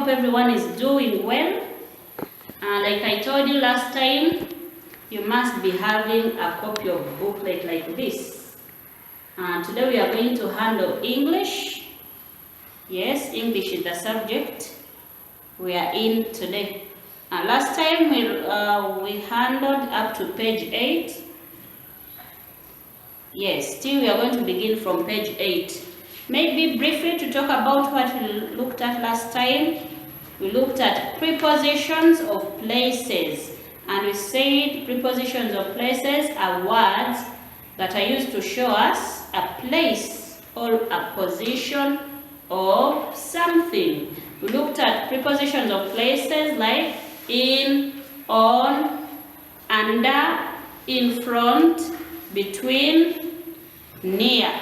hope everyone is doing well. Like I told you last time, you must be having a copy of booklet like this. Today we are going to handle English. Yes, English is the subject we are in today. Last time we handled up to page 8. Yes, still we are going to begin from page 8. Maybe briefly to talk about what we looked at last time. We looked at prepositions of places, and we said prepositions of places are words that are used to show us a place or a position of something. We looked at prepositions of places like in, on, under, in front, between, near,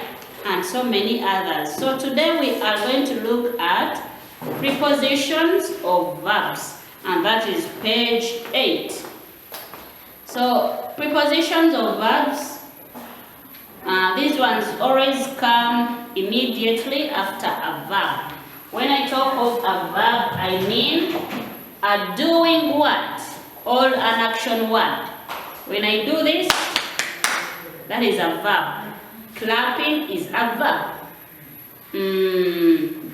and so many others. So today we are going to look at prepositions of verbs, and that is page 8. So prepositions of verbs, these ones always come immediately after a verb. When I talk of a verb, I mean a doing word or an action word. When I do this, that is a verb. Clapping is a verb.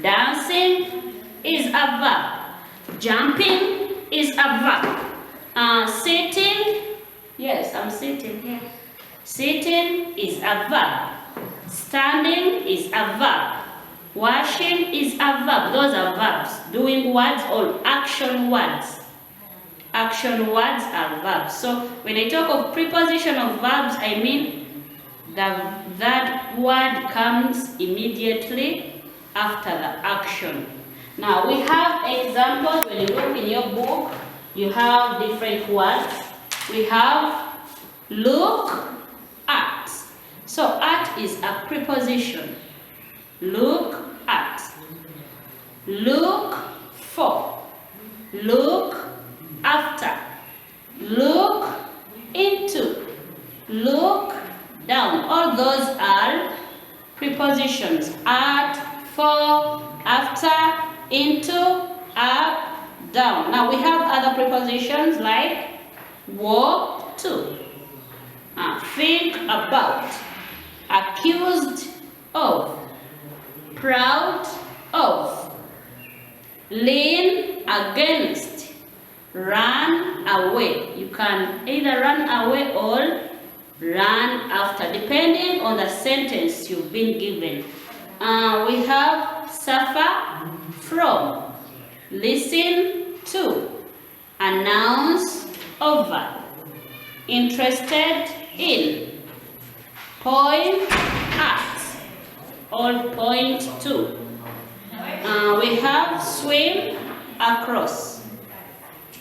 Dancing is a verb. Jumping is a verb. Sitting, yes, I'm sitting here. Sitting is a verb. Standing is a verb. Washing is a verb. Those are verbs. Doing words or action words. Action words are verbs. So when I talk of preposition of verbs, I mean that word comes immediately after the action. Now we have examples. When you look in your book, you have different words. We have look at. So at is a preposition. Look at. Look for. Look after. Look into. Look down. All those are prepositions. At, for, after, into, up, down. Now we have other prepositions like walk to, think about, accused of, proud of, lean against, run away. You can either run away or run after, depending on the sentence you've been given. We have suffer from, listen to, announce over, interested in, point at, or point to. We have swim across.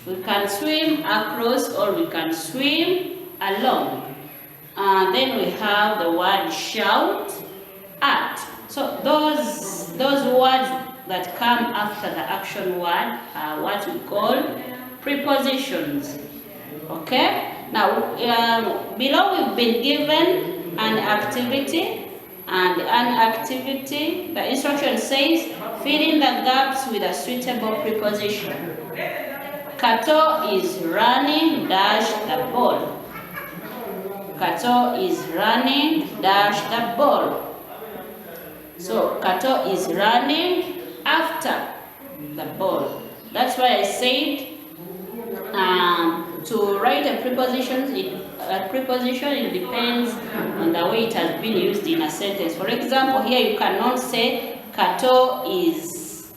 We can swim across or we can swim along. Then we have the word shout at. So those words that come after the action word are what we call prepositions. Okay? Now below we've been given an activity, and an activity, the instruction says fill in the gaps with a suitable preposition. Kato is running dash the ball. Kato is running dash the ball. So Kato is running after the ball. That's why I said to write a preposition, it depends on the way it has been used in a sentence. For example, here you cannot say Kato is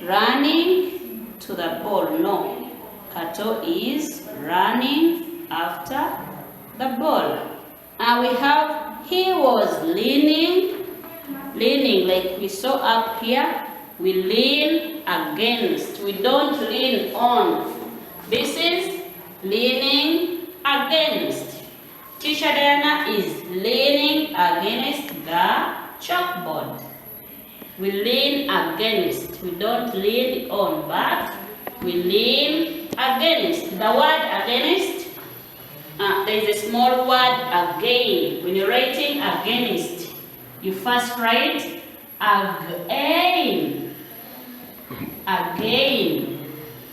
running to the ball. No, Kato is running after the ball. We have he was leaning like we saw up here. We lean against. We don't lean on. This is leaning against. Teacher Diana is leaning against the chalkboard. We lean against. We don't lean on, but we lean against. The word against, there is a small word again. When you're writing against, you first write again. again,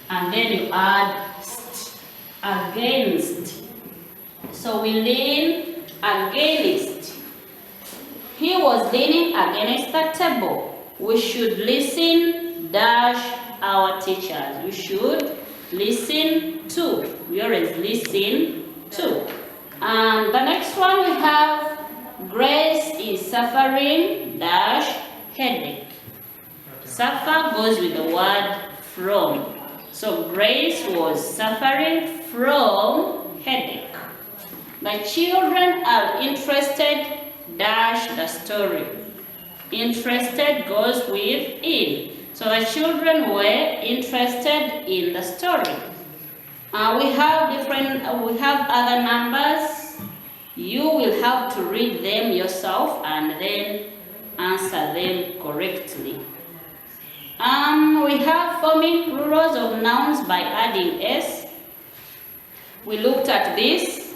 and then you add st, against. So we lean against. He was leaning against the table. We should listen dash our teachers. We should listen to. We always listen to. And the next one we have Grace is suffering dash headache. Suffer goes with the word from. So Grace was suffering from headache. The children are interested dash the story. Interested goes with in. So the children were interested in the story. We have other numbers. You will have to read them yourself and then answer them correctly. We have forming plurals of nouns by adding s. We looked at this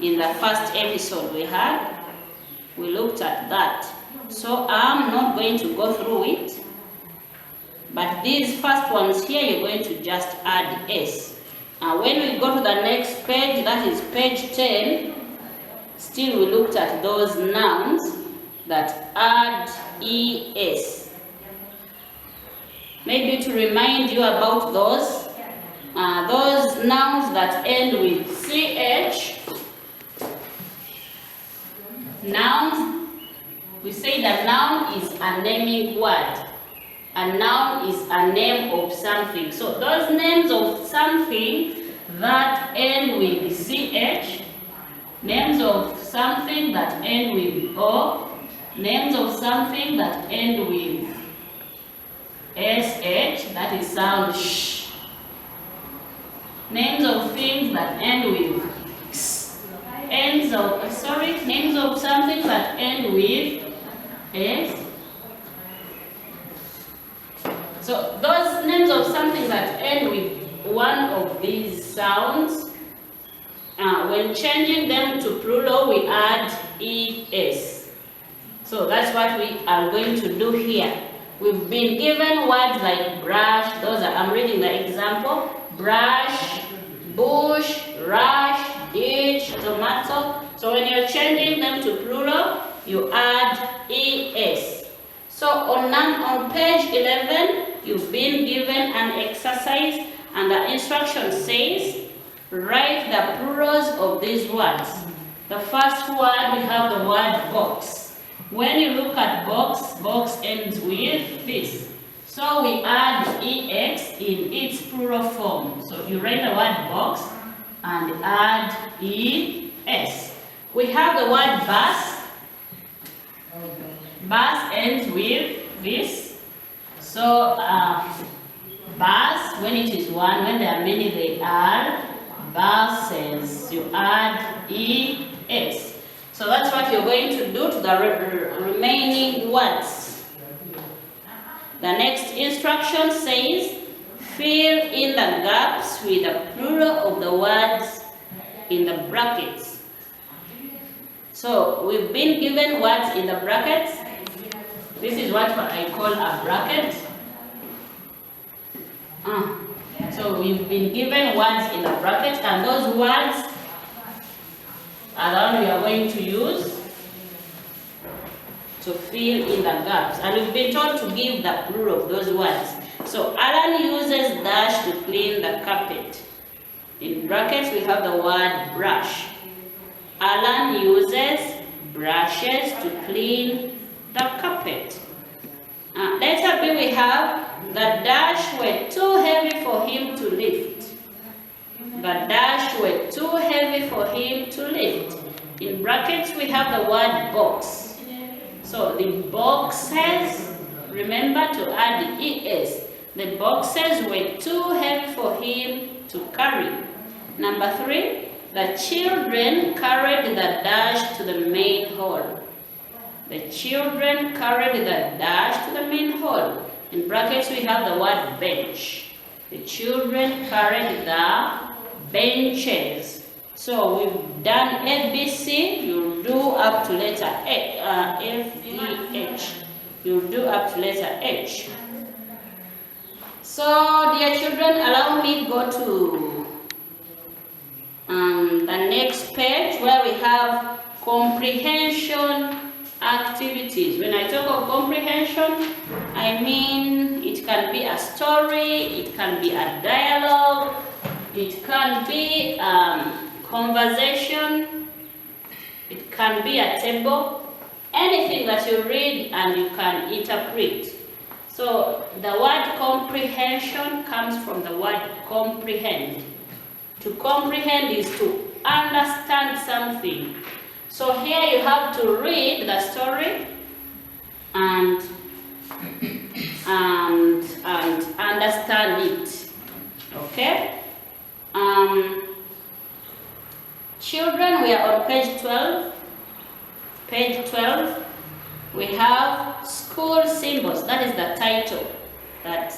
in the first episode we had. We looked at that. So I'm not going to go through it. But these first ones here, you're going to just add s. When we go to the next page, that is page 10, still we looked at those nouns that add es. Maybe to remind you about those nouns that end with ch. Nouns, we say that noun is a naming word. A noun is a name of something. So those names of something that end with ch, names of something that end with o, names of something that end with sh, that is sound sh, names of things that end with x, names of something that end with s. So those names of something that end with one of these sounds, when changing them to plural, we add es. So that's what we are going to do here. We've been given words like brush. I'm reading the example. Brush, bush, rush, ditch, tomato. So when you're changing them to plural, you add es. So on page 11, you've been given an exercise and the instruction says, write the plurals of these words. The first word, we have the word box. When you look at box ends with this. So we add ex in its plural form. So you write the word box and add es. We have the word bus. Bus ends with this. So bus, when it is one, when there are many, they are buses. You add es. So that's what you're going to do to the remaining words. The next instruction says, fill in the gaps with the plural of the words in the brackets. So we've been given words in the brackets. This is what I call a bracket. So we've been given words in the bracket, and those words are the one we are going to use to fill in the gaps. And we've been told to give the plural of those words. So Alan uses dash to clean the carpet. In brackets we have the word brush. Alan uses brushes to clean the carpet. Letter B, we have the dash were too heavy for him to lift. The dash were too heavy for him to lift. In brackets we have the word box. So the boxes, remember to add es. The boxes were too heavy for him to carry. Number 3, the children carried the dash to the main hall. The children carried the dash to the main hall. In brackets we have the word bench. The children carried the benches. So we've done ABC. You'll do up to letter F, E, H. You'll do up to letter H. So, dear children, allow me go to the next page where we have comprehension activities. When I talk of comprehension, I mean it can be a story, it can be a dialogue, it can be conversation, it can be a table, anything that you read and you can interpret. So the word comprehension comes from the word comprehend. To comprehend is to understand something. So here you have to read the story and understand it. Okay? Children, we are on page 12. Page 12, we have school symbols. That is the title that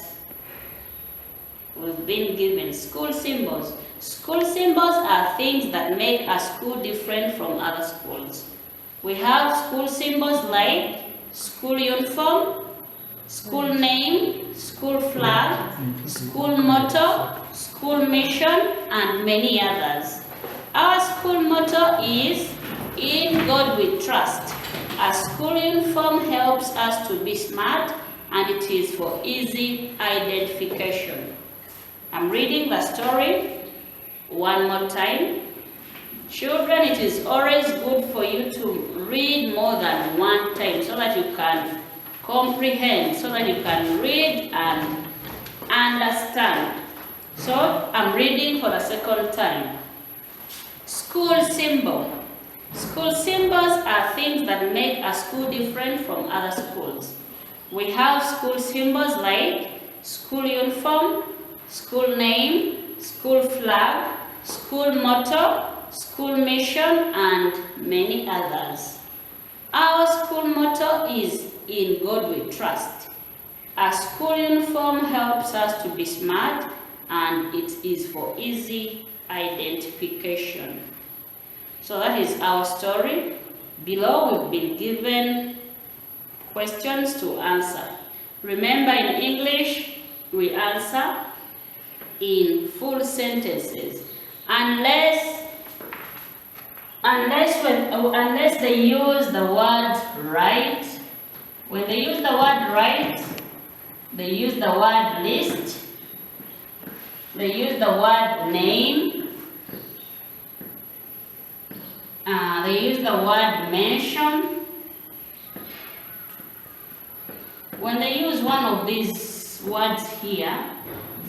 we've been given. School symbols. School symbols are things that make a school different from other schools. We have school symbols like school uniform, school name, school flag, school motto, school mission, and many others. Our school motto is, "In God we trust." A school uniform helps us to be smart, and it is for easy identification. I'm reading the story one more time. Children, it is always good for you to read more than one time so that you can comprehend, so that you can read and understand. So I'm reading for the second time. School symbol. School symbols are things that make a school different from other schools. We have school symbols like school uniform, school name, school flag, school motto, school mission, and many others. Our school motto is, "In God we trust." A school uniform helps us to be smart, and it is for easy identification. So that is our story. Below we've been given questions to answer. Remember, in English we answer in full sentences unless they use the word right. When they use the word right, they use the word list, they use the word name, they use the word mention. When they use one of these words here,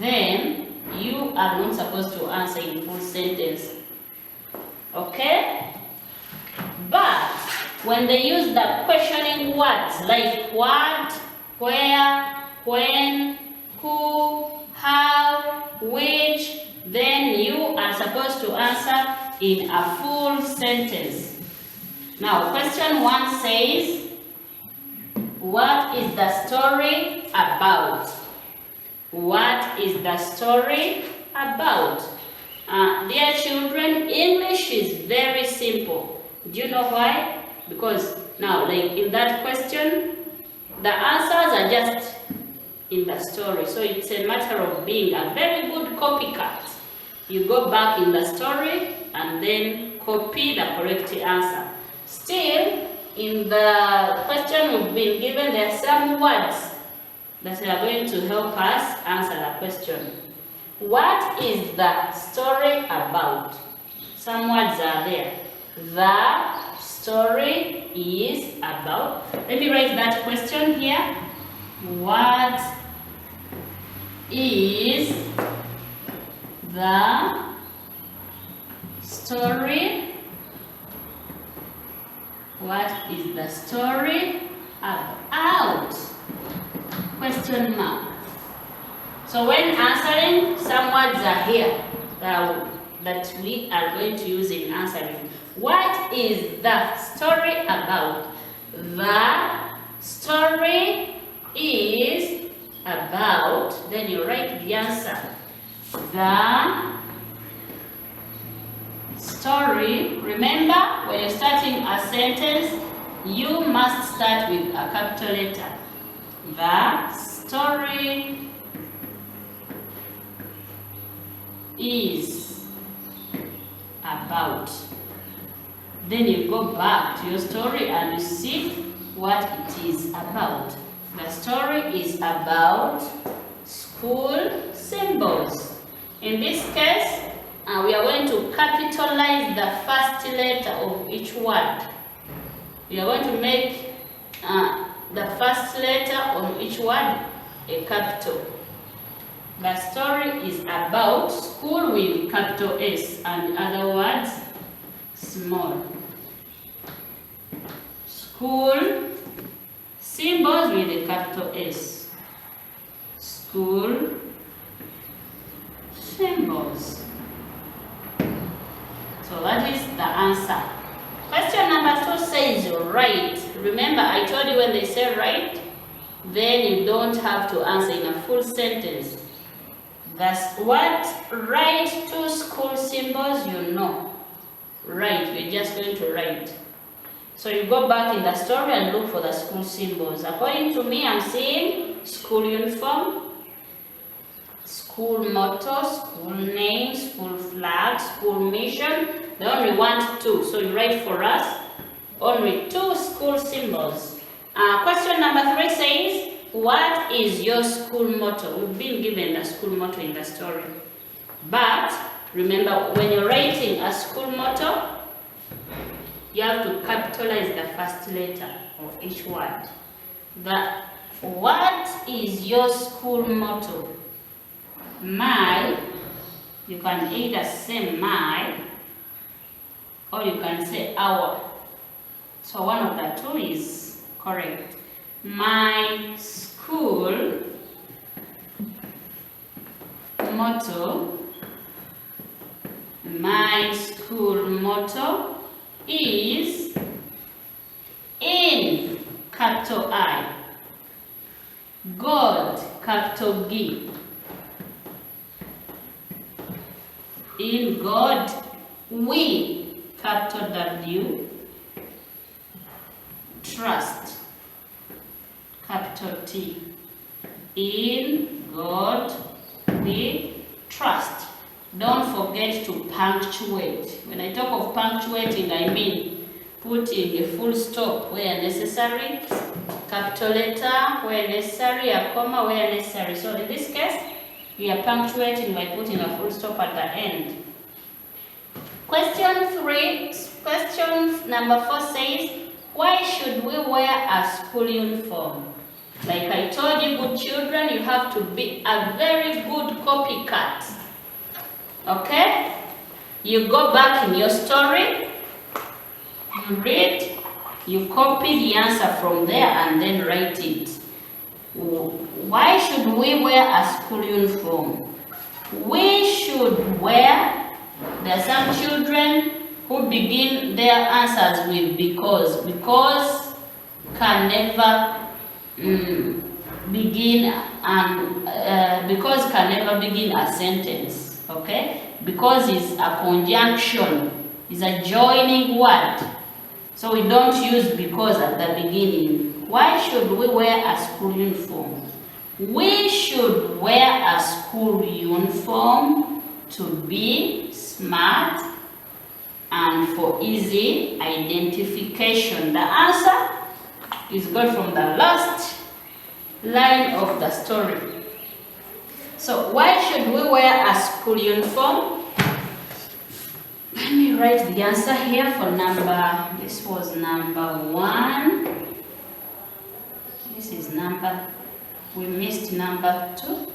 then you are not supposed to answer in full sentence. Okay? But when they use the questioning words like what, where, when, who, how, which, then you are supposed to answer in a full sentence. Now, question 1 says, what is the story about? What is the story about? Dear children, English is very simple. Do you know why? Because now, like in that question, the answers are just in the story. So it's a matter of being a very good copycat. You go back in the story and then copy the correct answer. Still, in the question we've been given, there are some words that are going to help us answer the question. What is the story about? Some words are there. The story is about. Let me write that question here. What is the story? What is the story about? Question mark. So when answering, some words are here that we are going to use in answering. What is the story about? The story is about, then you write the answer. The story, remember when you're starting a sentence, you must start with a capital letter. The story is about. Then you go back to your story and you see what it is about. The story is about school symbols. In this case, we are going to capitalize the first letter of each word. We are going to make the first letter on each word a capital. The story is about school with capital S and other words small. School symbols with a capital S. School symbols. So that is the answer. Question number 2 says write. Remember, I told you when they say write, then you don't have to answer in a full sentence. That's what write 2 school symbols, you know. Write, we're just going to write. So you go back in the story and look for the school symbols. According to me, I'm seeing school uniform, school motto, school name, school flag, school mission. They only want 2, so you write for us only 2 school symbols. Question number 3 says, what is your school motto? We've been given the school motto in the story. But remember, when you're writing a school motto, you have to capitalize the first letter of each word. What is your school motto? My, you can either say my, or you can say our. So one of the 2 is correct. My school motto, my school motto is in capital I, God, capital G. In God, we, capital W, trust, capital T. In God, we trust. Don't forget to punctuate. When I talk of punctuating, I mean putting a full stop where necessary, capital letter where necessary, a comma where necessary. So in this case, we are punctuating by putting a full stop at the end. Question number 4 says, why should we wear a school uniform? Like I told you, good children, you have to be a very good copycat. Okay? You go back in your story, you read, you copy the answer from there and then write it. Why should we wear a school uniform? We should wear, there are some children who begin their answers with because. Because can never begin a sentence. Okay? Because it's a conjunction, it's a joining word. So we don't use because at the beginning. Why should we wear a school uniform? We should wear a school uniform to be smart and for easy identification. The answer is got from the last line of the story. So why should we wear a school uniform? Let me write the answer here for this was number 1. This is we missed number 2.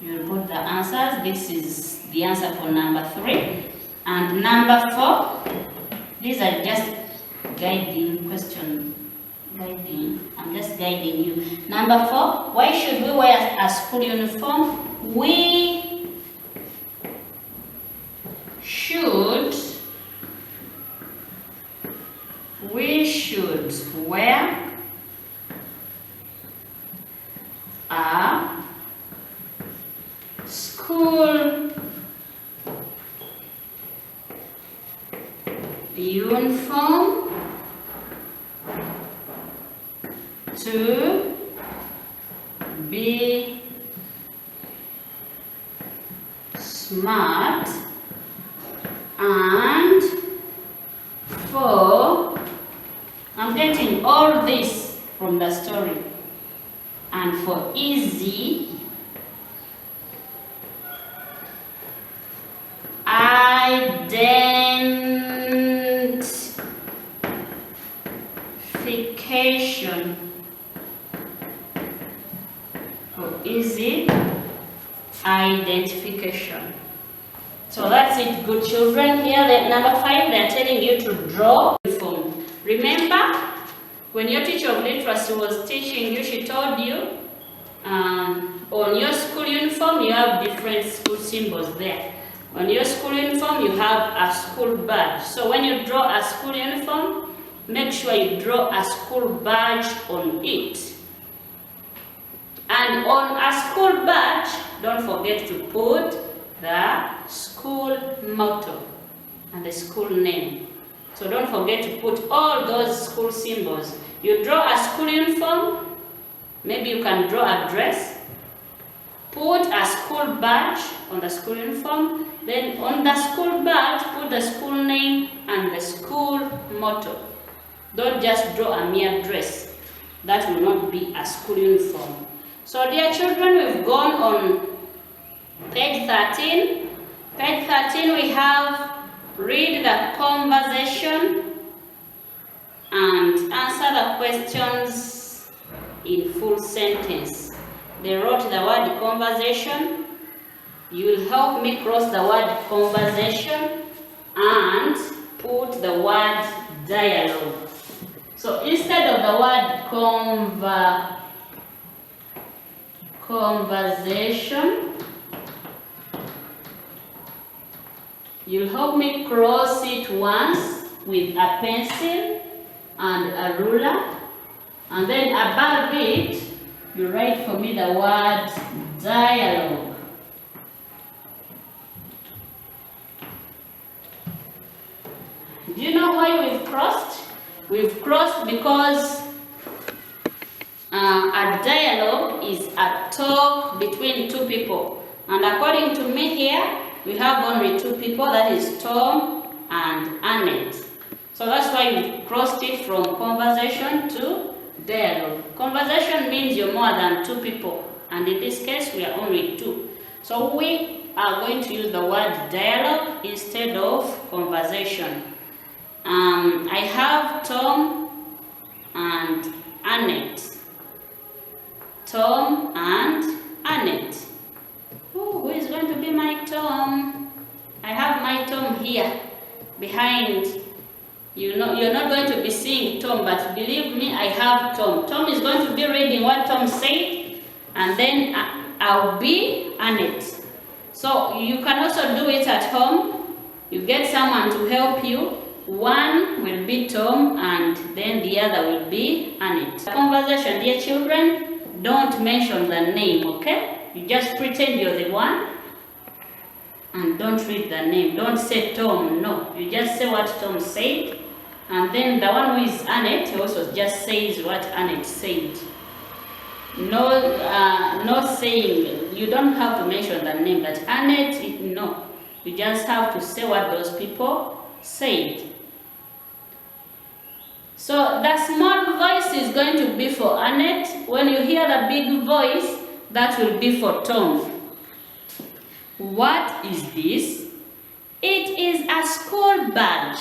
You put the answers. This is the answer for number 3. And number 4, these are just guiding question. I'm just guiding you. Number 4, why should we wear a school uniform? We should wear a school uniform to be smart smart, and for, I'm getting all this from the story, and for easy, identification. For easy identification. So that's it, good children. Here, number 5, they're telling you to draw uniform. Remember, when your teacher of literacy was teaching you, she told you on your school uniform, you have different school symbols there. On your school uniform, you have a school badge. So when you draw a school uniform, make sure you draw a school badge on it. And on a school badge, don't forget to put the school motto and the school name. So don't forget to put all those school symbols. You draw a school uniform, maybe you can draw a dress, put a school badge on the school uniform, then on the school badge, put the school name and the school motto. Don't just draw a mere dress. That will not be a school uniform. So dear children, we've gone on page 13. Page 13 we have read the conversation and answer the questions in full sentence. They wrote the word conversation. You will help me cross the word conversation and put the word dialogue. So instead of the word conversation, you'll help me cross it once with a pencil and a ruler, and then above it you write for me the word dialogue. Do you know why we've crossed? We've crossed because a dialogue is a talk between two people. And according to me here, we have only two people, that is Tom and Annette. So that's why we crossed it from conversation to dialogue. Conversation means you're more than two people, and in this case we are only two. So we are going to use the word dialogue instead of conversation. I have Tom and Annette. Tom and Annette. Who is going to be my Tom? I have my Tom here behind. You know, you're not going to be seeing Tom, but believe me, I have Tom. Tom is going to be reading what Tom said, and then I'll be Annette. So you can also do it at home. You get someone to help you. One will be Tom, and then the other will be Annette. Conversation, dear children, don't mention the name, okay? You just pretend you're the one, and don't read the name. Don't say Tom, no. You just say what Tom said, and then the one who is Annette also just says what Annette said. No, no saying, you don't have to mention the name, but Annette, no. You just have to say what those people said. So the small voice is going to be for Annette. When you hear the big voice, that will be for Tom. What is this? It is a school badge.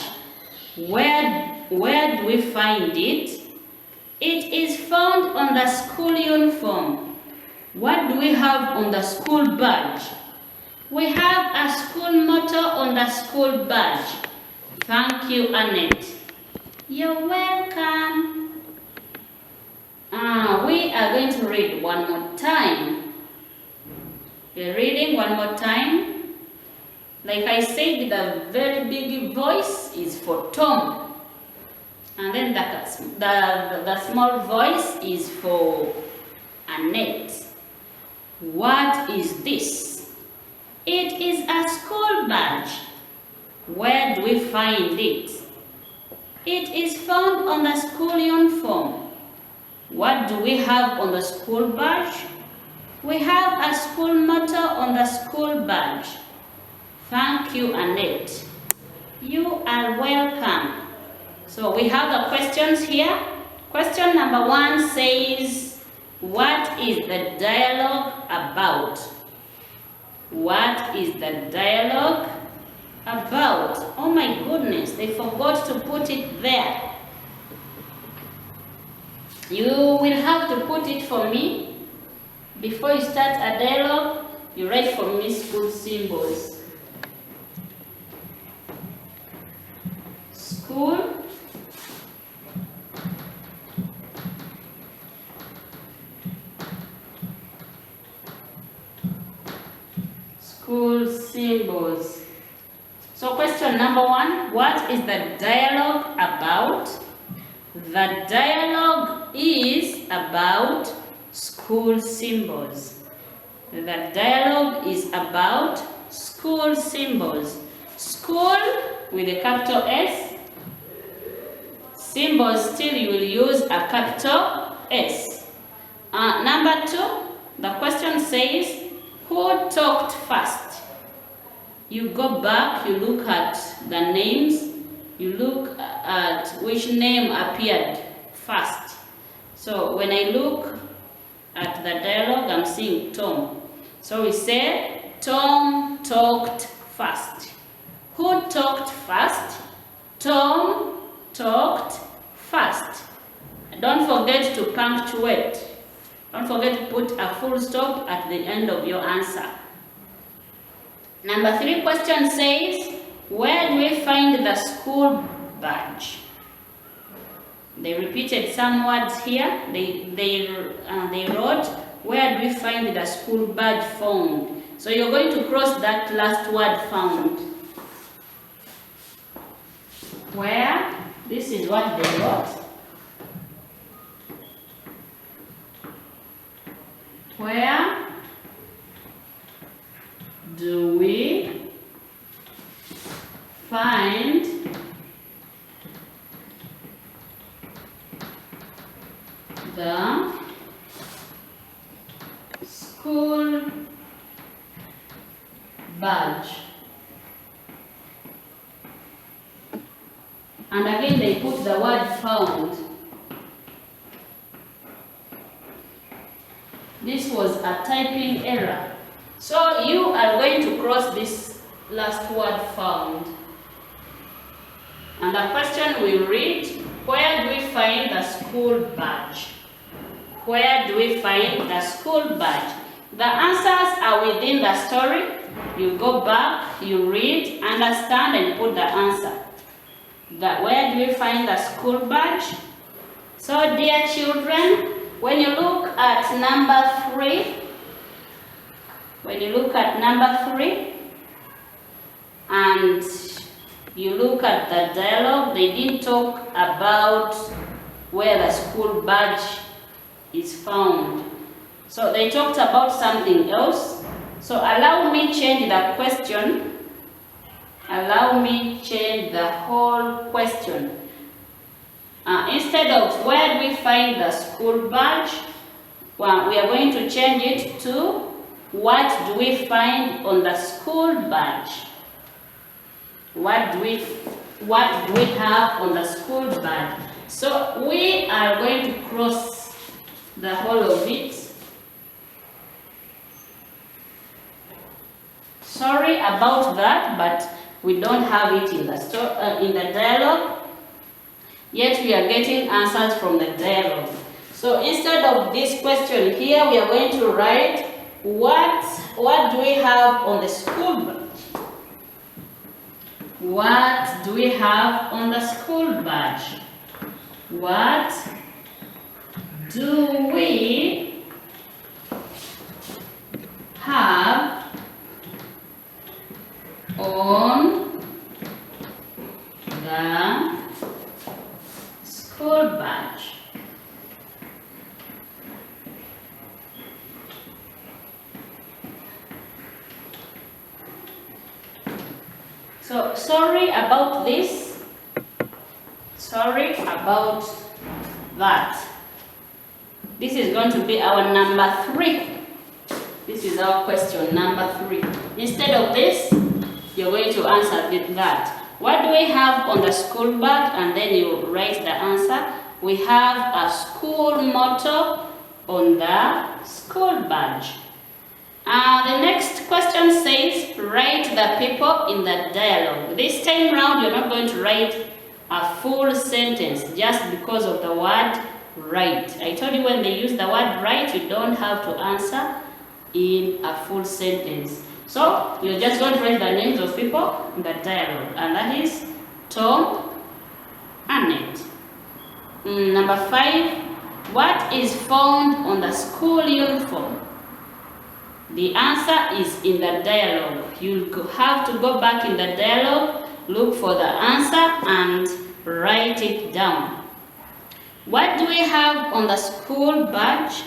Where do we find it? It is found on the school uniform. What do we have on the school badge? We have a school motto on the school badge. Thank you, Annette. You're welcome. We are going to read one more time. We're reading one more time. Like I said, the very big voice is for Tom. And then the small voice is for Annette. What is this? It is a school badge. Where do we find it? It is found on the school uniform. What do we have on the school badge? We have a school motto on the school badge. Thank you, Annette. You are welcome. So we have the questions here. Question number 1 says, what is the dialogue about? What is the dialogue about? Oh my goodness, they forgot to put it there. You will have to put it for me. Before you start a dialogue, you write for me school symbols. School symbols. So question number 1, what is the dialogue about? The dialogue is about school symbols. The dialogue is about school symbols. School with a capital S. Symbols still you will use a capital S. Number 2, the question says, who talked first? You go back, you look at the names, you look at which name appeared first. So when I look at the dialogue, I'm seeing Tom. So we say, Tom talked first. Who talked first? Tom talked first. Don't forget to punctuate. Don't forget to put a full stop at the end of your answer. Number 3 question says, where do we find the school badge? They repeated some words here. They wrote, where do we find the school badge found? So you're going to cross that last word, found. Where? This is what they wrote. Where do we find the school badge? And again they put the word found. This was a typing error. So you are going to cross this last word, found. And the question will read, where do we find the school badge? Where do we find the school badge? The answers are within the story. You go back, you read, understand, and put the answer. Where do we find the school badge? So dear children, when you look at number 3, and you look at the dialogue, they didn't talk about where the school badge is found. So they talked about something else. So allow me change the question. Allow me change the whole question. Instead of where do we find the school badge, well, we are going to change it to what do we find on the school badge? What do we have on the school badge? So we are going to cross the whole of it. Sorry about that, but we don't have it in the dialogue. Yet we are getting answers from the dialogue. So instead of this question here, we are going to write what do we have on the school badge? What do we have on the school badge? What do we have on the school badge? So sorry about this. Sorry about that. This is going to be our number 3. This is our question number 3. Instead of this, you're going to answer that. What do we have on the school bag? And then you write the answer. We have a school motto on the school badge. The next question says, write the people in the dialogue. This time round, you're not going to write a full sentence just because of the word write. I told you when they use the word write, you don't have to answer in a full sentence. So, you're just going to write the names of people in the dialogue. And that is Tom, Annette. Number 5, what is found on the school uniform? The answer is in the dialogue. You'll have to go back in the dialogue, look for the answer and write it down. What do we have on the school badge?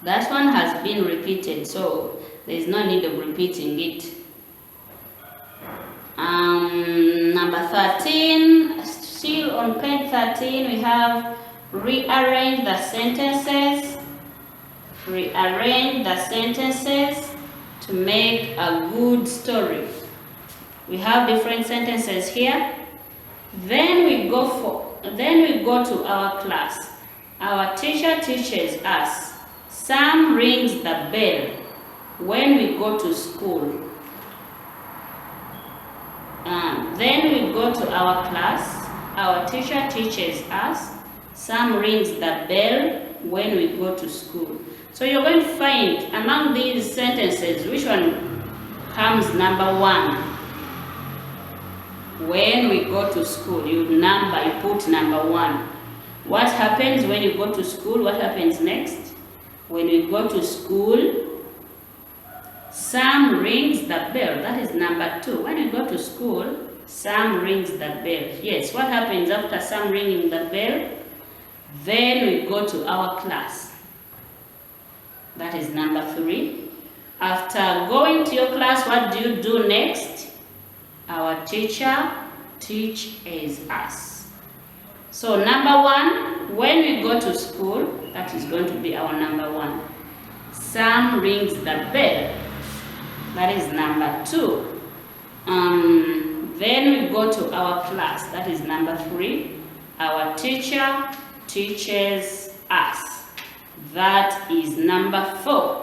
That one has been repeated, so there is no need of repeating it. Number 13, still on page 13, we have rearrange the sentences. Rearrange the sentences to make a good story. We have different sentences here. Then we go to our class. Our teacher teaches us. Sam rings the bell when we go to school. Then we go to our class. Our teacher teaches us. Sam rings the bell when we go to school. So you're going to find among these sentences which one comes number 1. When we go to school, you put number 1. What happens when you go to school? What happens next? When we go to school, Sam rings the bell. That is number 2. When you go to school, Sam rings the bell. Yes, what happens after Sam ringing the bell? Then we go to our class. That is number 3. After going to your class, what do you do next? Our teacher teaches us. So number 1, when we go to school, that is going to be our number 1. Sam rings the bell. That is number 2. Then we go to our class. That is number 3. Our teacher teaches us. That is number 4.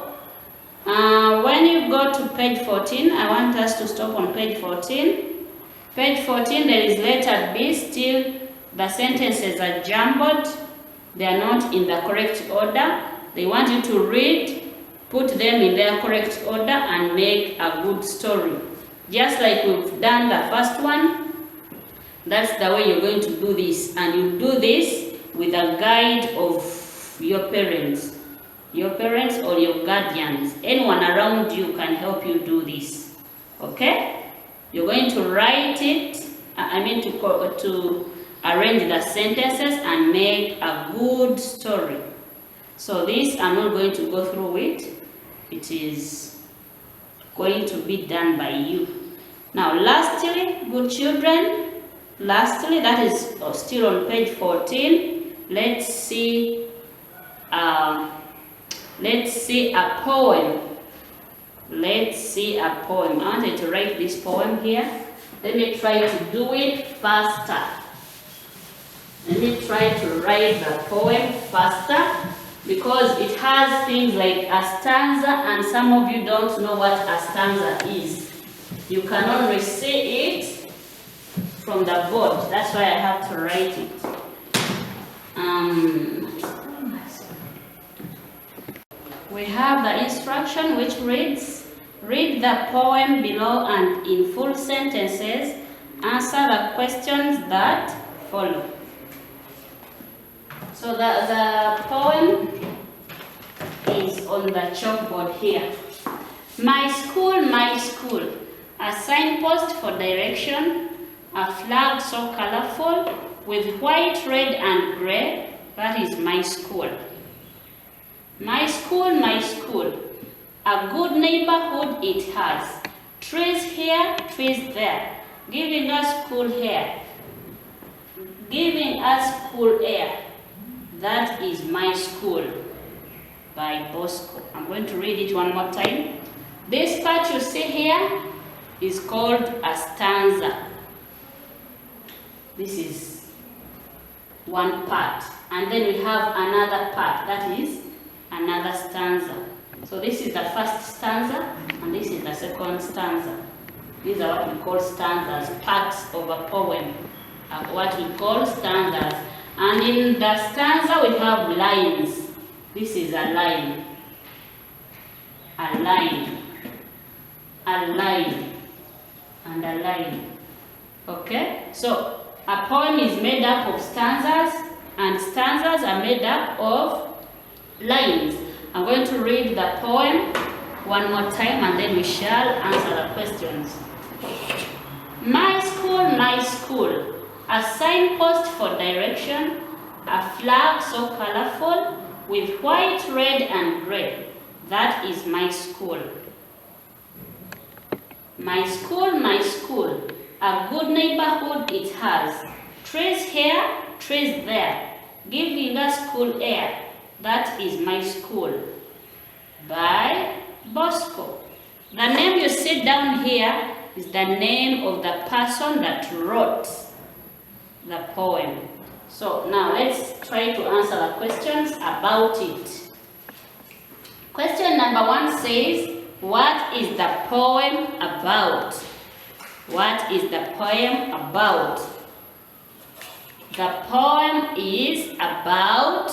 When you go to page 14, I want us to stop on page 14. Page 14, there is letter B. Still, the sentences are jumbled. They are not in the correct order. They want you to read, put them in their correct order, and make a good story. Just like we've done the first one, that's the way you're going to do this. And you do this with a guide of your parents or your guardians. Anyone around you can help you do this. Okay? You're going to write it, to arrange the sentences and make a good story. So this, I'm not going to go through it. It is going to be done by you. Now, lastly, good children, that is still on page 14. Let's see a poem. Let's see a poem. I wanted to write this poem here. Let me try to do it faster. Let me try to write the poem faster, because it has things like a stanza, and some of you don't know what a stanza is. You can only see it from the board. That's why I have to write it. We have the instruction which reads, read the poem below and in full sentences, answer the questions that follow. So the poem is on the chalkboard here. My school, a signpost for direction, a flag so colorful with white, red and gray, that is my school. My school, a good neighborhood it has. Trees here, trees there, giving us cool air. Giving us cool air. That is my school, by Bosco. I'm going to read it one more time. This part you see here is called a stanza. This is one part. And then we have another part, that is another stanza. So this is the first stanza, and this is the second stanza. These are what we call stanzas, parts of a poem, what we call stanzas. And in the stanza we have lines. This is a line, a line, a line, and a line. Okay? So a poem is made up of stanzas, and stanzas are made up of lines. I'm going to read the poem one more time, and then we shall answer the questions. My school, a signpost for direction, a flag so colorful with white, red, and gray. That is my school. My school, a good neighborhood it has. Trees here, trees there, giving us cool air. That is my school. By Bosco. The name you see down here is the name of the person that wrote the poem. So now let's try to answer the questions about it. Question number 1 says, what is the poem about? What is the poem about? The poem is about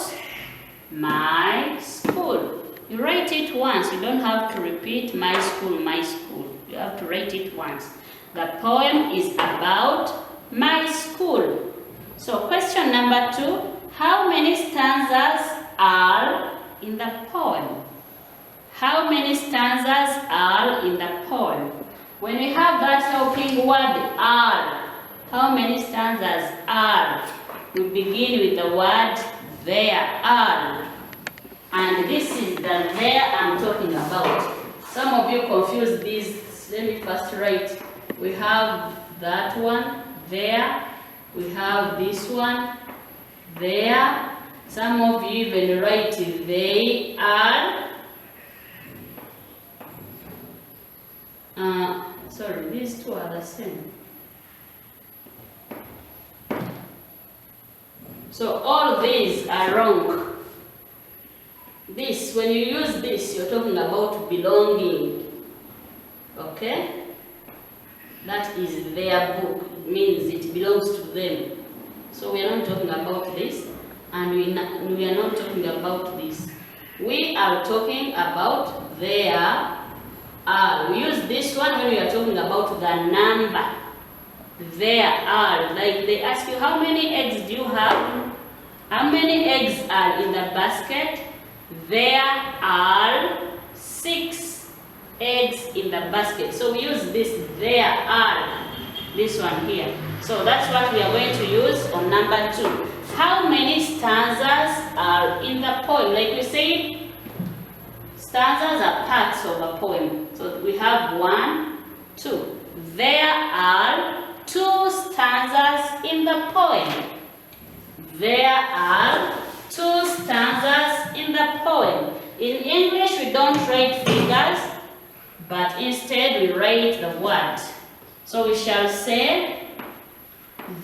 my school. You write it once. You don't have to repeat my school, my school. You have to write it once. The poem is about my school. So question number 2, how many stanzas are in the poem? How many stanzas are in the poem? When we have that helping word are, how many stanzas are? We begin with the word there are. And this is the there I'm talking about. Some of you confuse these. Let me first write. We have that one, there. We have this one, there. Some of you even write they are. Sorry, these two are the same. So all these are wrong. This, when you use this, you're talking about belonging. Okay? That is their book. It means it belongs to them. So we are not talking about this, and we are not talking about this. We are talking about their are. We use this one when we are talking about the number. There are. Like they ask you, how many eggs do you have? How many eggs are in the basket? There are 6 eggs in the basket. So we use this there are, this one here. So that's what we are going to use on number 2. How many stanzas are in the poem? Like we said, stanzas are parts of a poem. So we have 1, 2. There are 2 stanzas in the poem. There are 2 stanzas in the poem. In English, we don't write figures, but instead we write the word. So we shall say,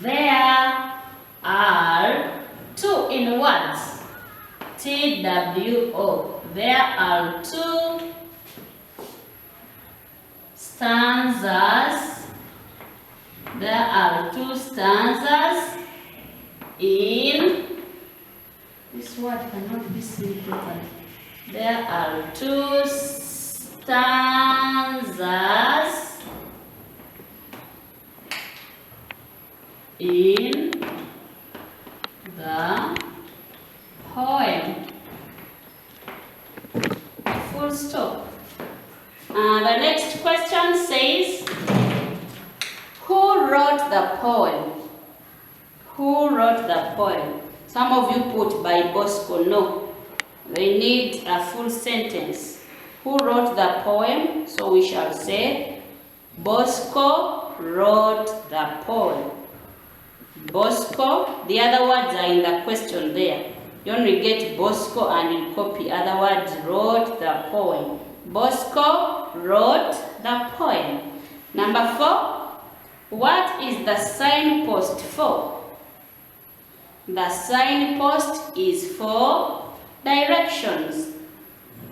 there are 2 in words. TWO. There are 2 stanzas. There are 2 stanzas in, this word cannot be seen properly. There are 2 stanzas in the poem. Full stop. The next question says, who wrote the poem? Who wrote the poem? Some of you put by Bosco. No, they need a full sentence. Who wrote the poem? So we shall say, Bosco wrote the poem. Bosco, the other words are in the question there. You only get Bosco and you copy other words, wrote the poem. Bosco wrote the poem. Number 4, what is the signpost for? The signpost is for directions.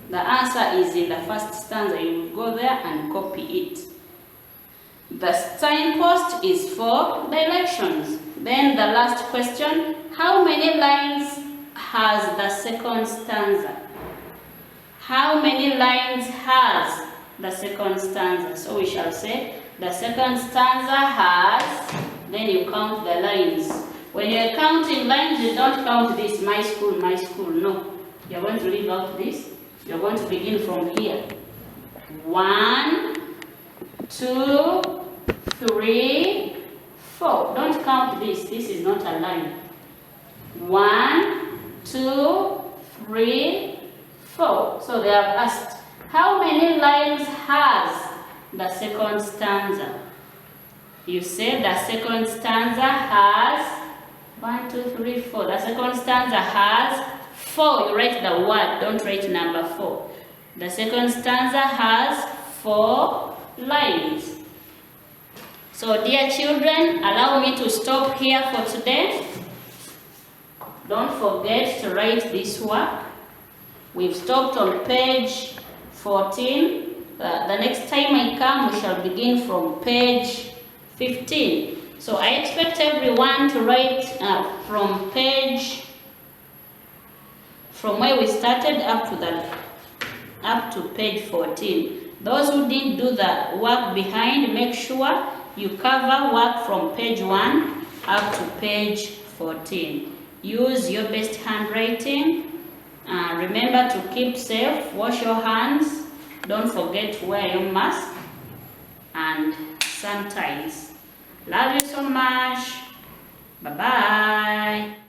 The answer is in the first stanza. You will go there and copy it. The signpost is for directions. Then the last question, how many lines has the second stanza? How many lines has the second stanza? So we shall say the second stanza has, then you count the lines. When you're counting lines, you don't count this, my school, no. You're going to leave out this. You're going to begin from here. 1, 2, 3, 4. Don't count this. This is not a line. 1, 2, 3, 4. So they have asked, how many lines has the second stanza? You say the second stanza has 1, 2, 3, 4. The second stanza has 4. You write the word, don't write number 4. The second stanza has 4 lines. So dear children, allow me to stop here for today. Don't forget to write this work. We've stopped on page 14. The next time I come, we shall begin from page 15. So I expect everyone to write from where we started up to page 14. Those who didn't do the work behind, make sure you cover work from page 1 up to page 14. Use your best handwriting. Remember to keep safe, wash your hands, don't forget to wear your mask, and sanitize. Love you so much. Bye-bye.